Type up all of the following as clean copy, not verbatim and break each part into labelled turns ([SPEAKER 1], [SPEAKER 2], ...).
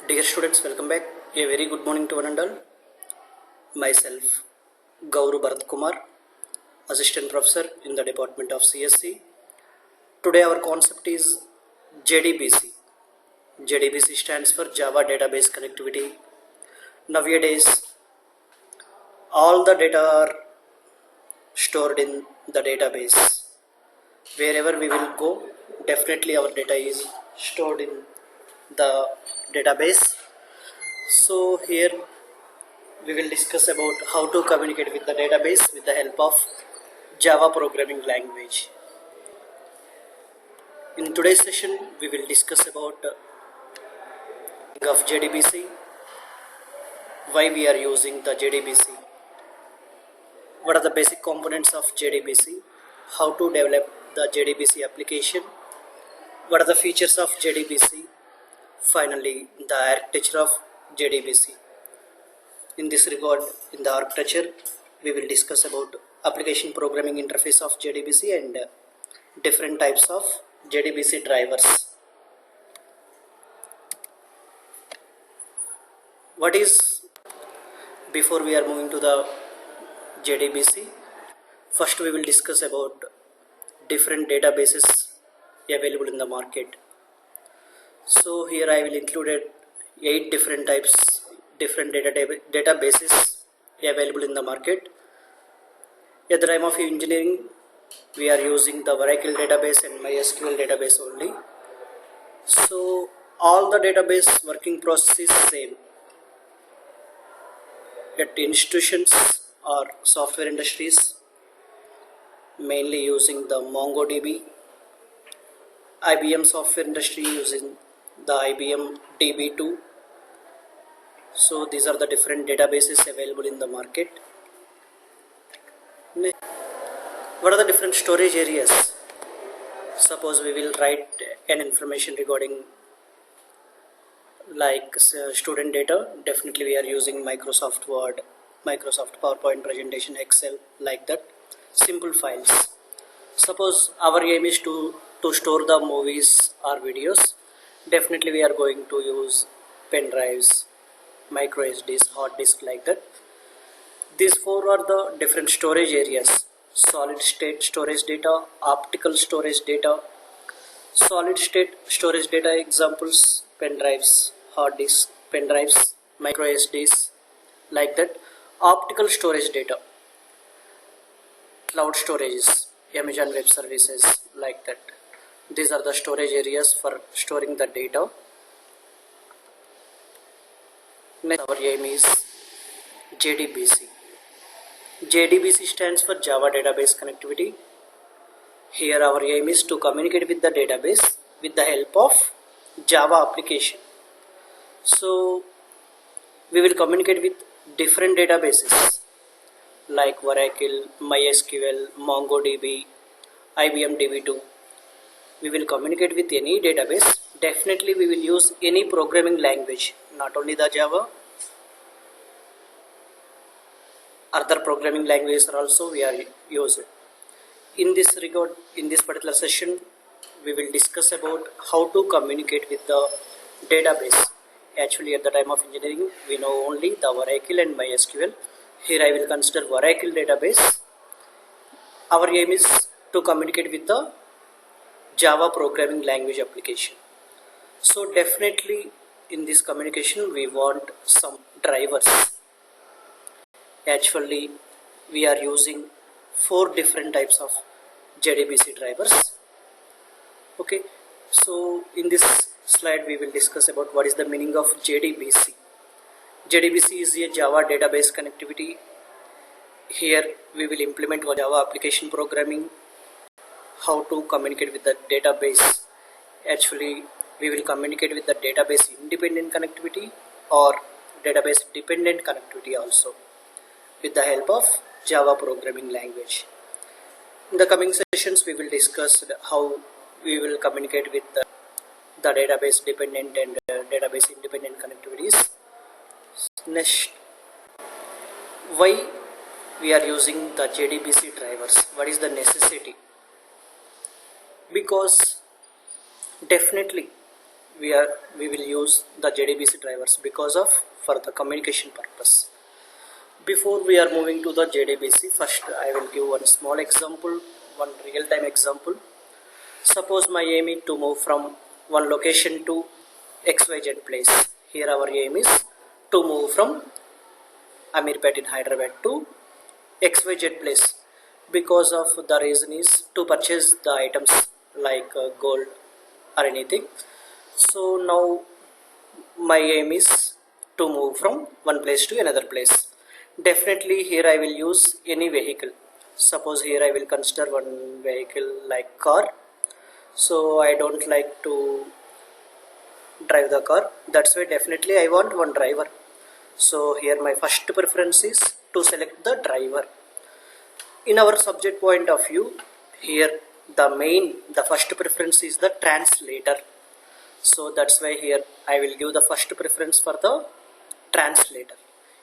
[SPEAKER 1] Dear students, welcome back. A very good morning to one and all. Myself, Gauru Bharat Kumar, Assistant Professor in the Department of CSC. Today our concept is JDBC. JDBC stands for Java Database Connectivity. Nowadays, all the data are stored in the database. Wherever we will go, definitely our data is stored in the database. So here we will discuss about how to communicate with the database with the help of Java programming language. In today's session, we will discuss about of JDBC, why we are using the JDBC, what are the basic components of JDBC, how to develop the JDBC application, what are the features of JDBC, finally the architecture of JDBC. In this regard, in the architecture, we will discuss about application programming interface of JDBC and different types of JDBC drivers. What is, before we are moving to the JDBC, first we will discuss about different databases available in the market. So here I will include 8 different types, different databases available in the market. At the time of engineering, we are using the Oracle database and MySQL database only. So all the database working process is same. At institutions or software industries, mainly using the MongoDB. IBM software industry using the IBM DB2. So these are the different databases available in the market. What are the different storage areas? Suppose we will write an information regarding like student data. Definitely we are using Microsoft Word, Microsoft PowerPoint presentation, Excel, like that, simple files. Suppose our aim is to store the movies or videos. Definitely we are going to use pen drives, micro SDs, hard disk, like that. These 4 are the different storage areas: solid state storage data, optical storage data. Solid state storage data examples: pen drives, hard disks, pen drives, micro SDs, like that. Optical storage data, cloud storages, Amazon Web Services, like that. These are the storage areas for storing the data. Next, our aim is JDBC. JDBC stands for Java Database Connectivity. Here our aim is to communicate with the database with the help of Java application. So we will communicate with different databases like Oracle, MySQL, MongoDB, IBM DB2. We will communicate with any database. Definitely we will use any programming language, not only the Java. Other programming languages are also we are using. In this regard, in this particular session, we will discuss about how to communicate with the database. Actually, at the time of engineering, we know only the Oracle and MySQL. Here I will consider Oracle database. Our aim is to communicate with the Java programming language application. So definitely in this communication we want some drivers. Actually we are using 4 different types of JDBC drivers. Okay, so in this slide we will discuss about what is the meaning of JDBC. JDBC is a Java database connectivity. Here we will implement Java application programming, how to communicate with the database. Actually we will communicate with the database independent connectivity or database dependent connectivity also with the help of Java programming language. In the coming sessions we will discuss how we will communicate with the database dependent and database independent connectivities. Next, why we are using the JDBC drivers? What is the necessity? Because definitely we will use the JDBC drivers because of for the communication purpose. Before we are moving to the JDBC, first I will give one small example, one real-time example. Suppose my aim is to move from one location to XYZ place. Here our aim is to move from Amirpet in Hyderabad to XYZ place. Because of the reason is to purchase the items like gold or anything. So now my aim is to move from one place to another place. Definitely here I will use any vehicle. Suppose here I will consider one vehicle like car. So I don't like to drive the car. That's why definitely I want one driver. So here my first preference is to select the driver. In our subject point of view, here the first preference is the translator. So that's why here I will give the first preference for the translator.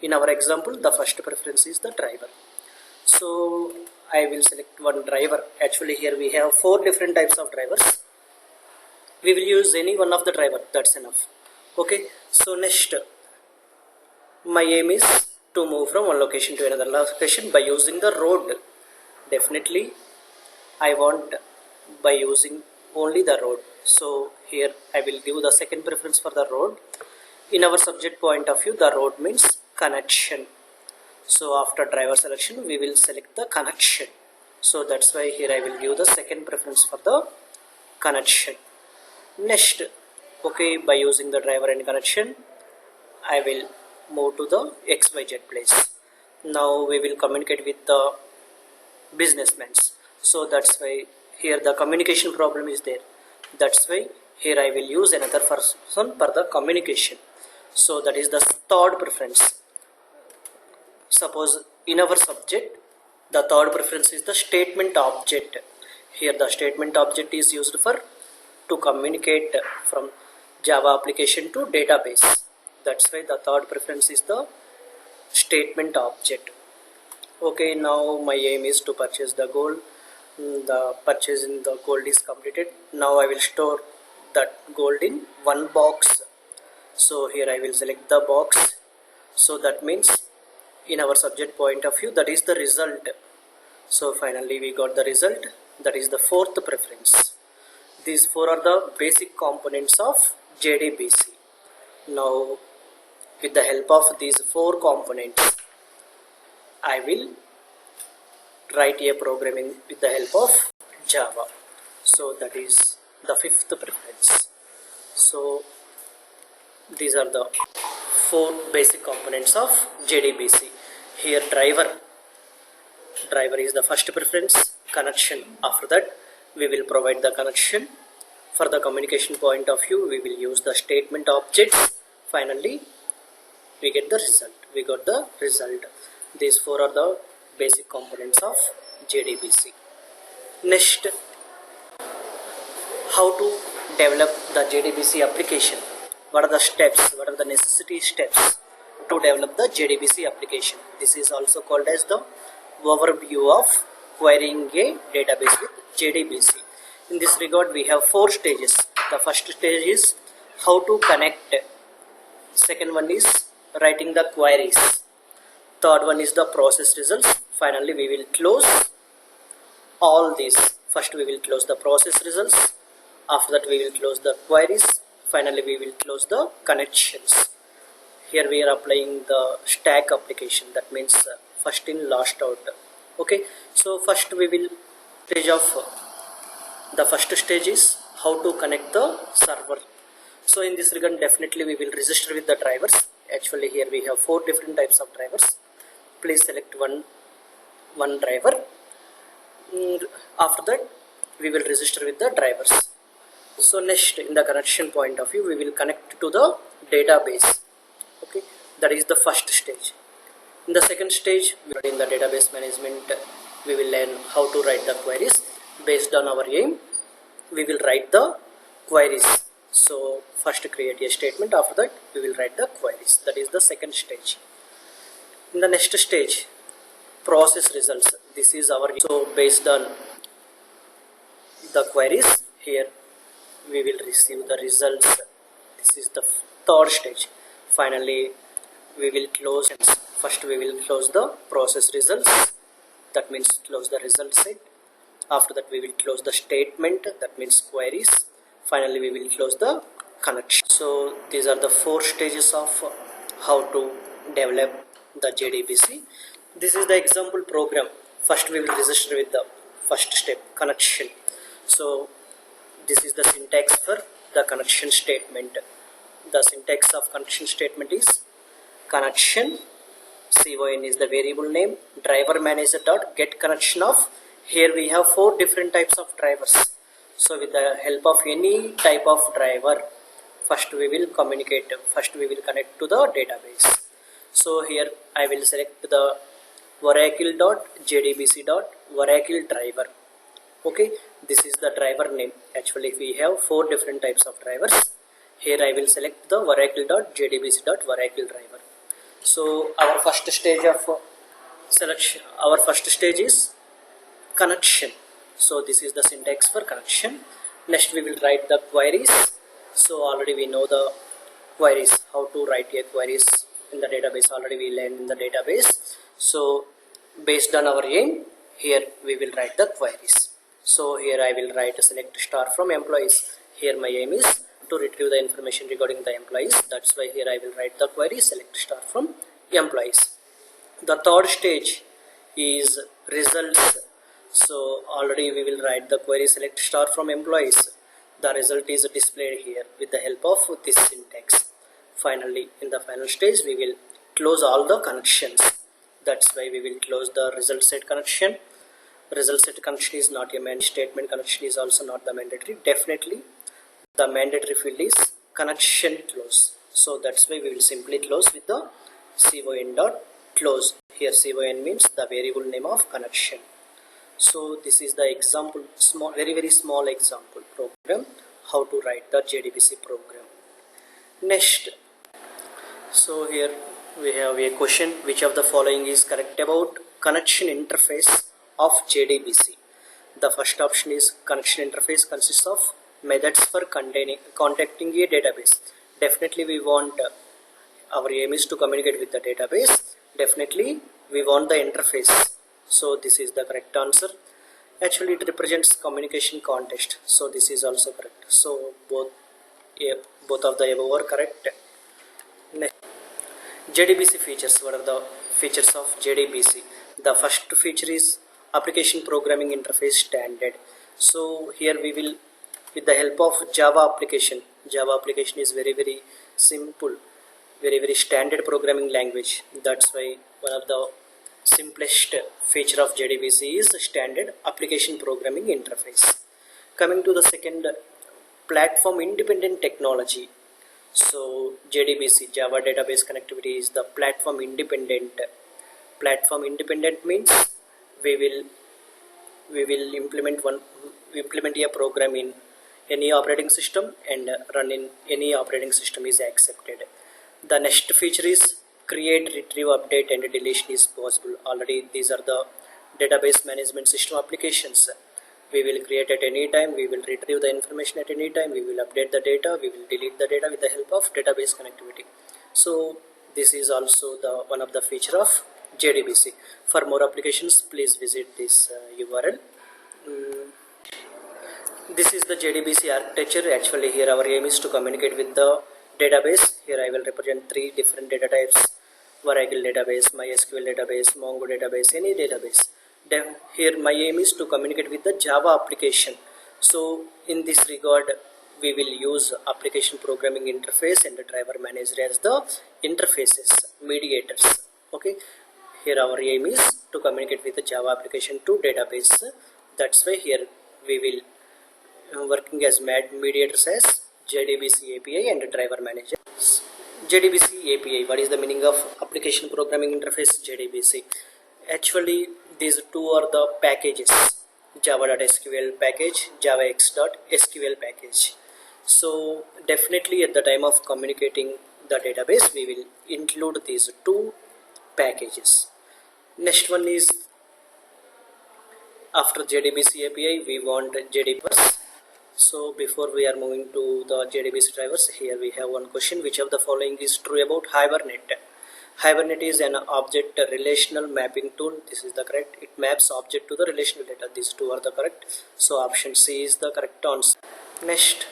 [SPEAKER 1] In our example, the first preference is the driver. So I will select one driver. Actually here we have 4 different types of drivers. We will use any one of the driver, that's enough. Okay, so next my aim is to move from one location to another location by using the road. Definitely I want by using only the road. So here I will give the second preference for the road. In our subject point of view, the road means connection. So after driver selection we will select the connection. So that's why here I will give the second preference for the connection. Next, okay, by using the driver and connection I will move to the XYZ place. Now we will communicate with the businessmen. So that's why here the communication problem is there. That's why here I will use another person for the communication. So that is the third preference. Suppose in our subject the third preference is the statement object. Here the statement object is used for to communicate from Java application to database. That's why the third preference is the statement object. Okay, now my aim is to purchase the gold. The purchase in the gold is completed. Now I will store that gold in one box. So here I will select the box. So that means in our subject point of view, that is the result. So finally we got the result. That is the fourth preference. These 4 are the basic components of JDBC. Now with the help of these 4 components I will write a programming with the help of Java. So that is the 5th preference. So these are the 4 basic components of JDBC. Here driver is the first preference. Connection, after that we will provide the connection. For the communication point of view we will use the statement objects. Finally we get the result. We got the result. These 4 are the basic components of JDBC. Next, how to develop the JDBC application. What are the steps? What are the necessary steps to develop the JDBC application? This is also called as the overview of querying a database with JDBC. In this regard we have 4 stages. The first stage is how to connect. Second one is writing the queries. Third one is the process results. Finally we will close all these. First we will close the process results. After that we will close the queries. Finally we will close the connections. Here we are applying the stack application. That means first in last out. Okay, so first we will stage of the first stage is how to connect the server. So in this regard definitely we will register with the drivers. Actually here we have 4 different types of drivers. Please select one driver. After that we will register with the drivers. So next, in the connection point of view we will connect to the database. Okay, that is the first stage. In the second stage, in the database management we will learn how to write the queries. Based on our aim we will write the queries. So first create a statement, after that we will write the queries. That is the second stage. In the next stage, process results. This is our, so based on the queries, here we will receive the results This is the third stage. Finally, we will close. First, we will close the process results. That means close the result set. After that, we will close the statement. That means queries. Finally, we will close the connection. So these are the 4 stages of how to develop the JDBC. This is the example program. First, we will register with the first step, connection. So this is the syntax for the connection statement. The syntax of connection statement is connection, con is the variable name, driver manager dot get connection of. Here we have 4 different types of drivers. So with the help of any type of driver, first we will communicate, first we will connect to the database. So here I will select the oracle.jdbc.oracle driver. Okay, this is the driver name. Actually we have 4 different types of drivers. Here I will select the oracle.jdbc.oracle driver. So our first stage of selection, our first stage is connection. So this is the syntax for connection. Next we will write the queries. So already we know the queries, how to write a queries in the database. Already we learned in the database. So based on our aim, here we will write the queries. So here I will write select star from employees. Here my aim is to retrieve the information regarding the employees. That's why here I will write the query select star from employees. The third stage is results. So already we will write the query select star from employees. The result is displayed here with the help of this syntax. Finally, in the final stage, we will close all the connections. That's why we will close the result set connection. Result set connection is not a mandatory. Statement connection is also not the mandatory. Definitely, the mandatory field is connection close. So that's why we will simply close with the con.close. Here con means the variable name of connection. So this is the example, small, very small example program, how to write the JDBC program. Next, so here we have a question, which of the following is correct about connection interface of JDBC? The first option is connection interface consists of methods for contacting a database. Definitely we want, our aim is to communicate with the database. Definitely we want the interface. So this is the correct answer. Actually it represents communication context. So this is also correct. So both of the above are correct. Next, JDBC features. What are the features of JDBC? The first feature is application programming interface standard. So here we will, with the help of Java application is very simple, very standard programming language. That's why one of the simplest feature of JDBC is standard application programming interface. Coming to the second, platform independent technology. So JDBC, Java database connectivity, is the platform independent. Platform independent means we will implement a program in any operating system and run in any operating system is accepted. The next feature is create, retrieve, update and deletion is possible. Already these are the database management system applications. We will create at any time, we will retrieve the information at any time, we will update the data, we will delete the data with the help of database connectivity. So this is also the one of the feature of JDBC. For more applications, please visit this URL. This is the JDBC architecture. Actually here our aim is to communicate with the database. Here I will represent 3 different data types: Oracle database, MySQL database, Mongo database, any database. Then here my aim is to communicate with the Java application. So in this regard, we will use application programming interface and the driver manager as the interfaces, mediators. Okay, here our aim is to communicate with the Java application to database. That's why here we will working as mediators as JDBC API and driver manager. JDBC API, what is the meaning of application programming interface JDBC? Actually these two are the packages: java.sql package, javax.sql package. So definitely at the time of communicating the database we will include these 2 packages. Next one is, after JDBC API we want JDBC. So before we are moving to the JDBC drivers, here we have one question: which of the following is true about Hibernate? Hibernate is an object relational mapping tool. This is the correct. It maps object to the relational data. These two are the correct. So option C is the correct answer. Next,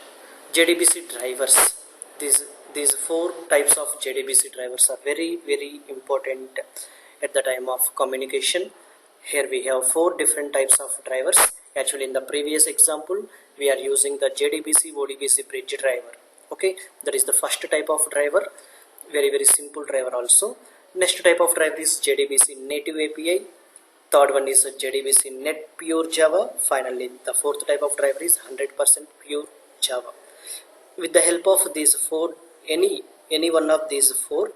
[SPEAKER 1] JDBC drivers. These four types of JDBC drivers are very important at the time of communication. Here we have four different types of drivers. Actually, in the previous example, we are using the JDBC ODBC bridge driver. Okay, that is the first type of driver. Very simple driver also. Next type of driver is JDBC native API. Third one is JDBC net pure Java. Finally, the fourth type of driver is 100% pure Java. With the help of these four, any one of these four,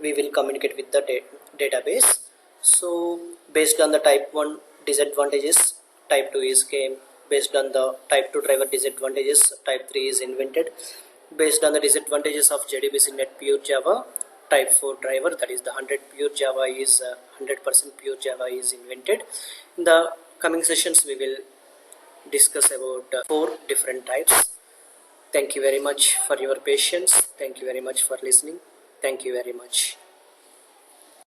[SPEAKER 1] we will communicate with the database. So based on the type 1 disadvantages, type 2 is came. Based on the type 2 driver disadvantages, type 3 is invented. Based on the disadvantages of JDBC net pure Java, type 4 driver, that is the 100% pure Java is invented. In the coming sessions, we will discuss about four different types. Thank you very much for your patience. Thank you very much for listening. Thank you very much.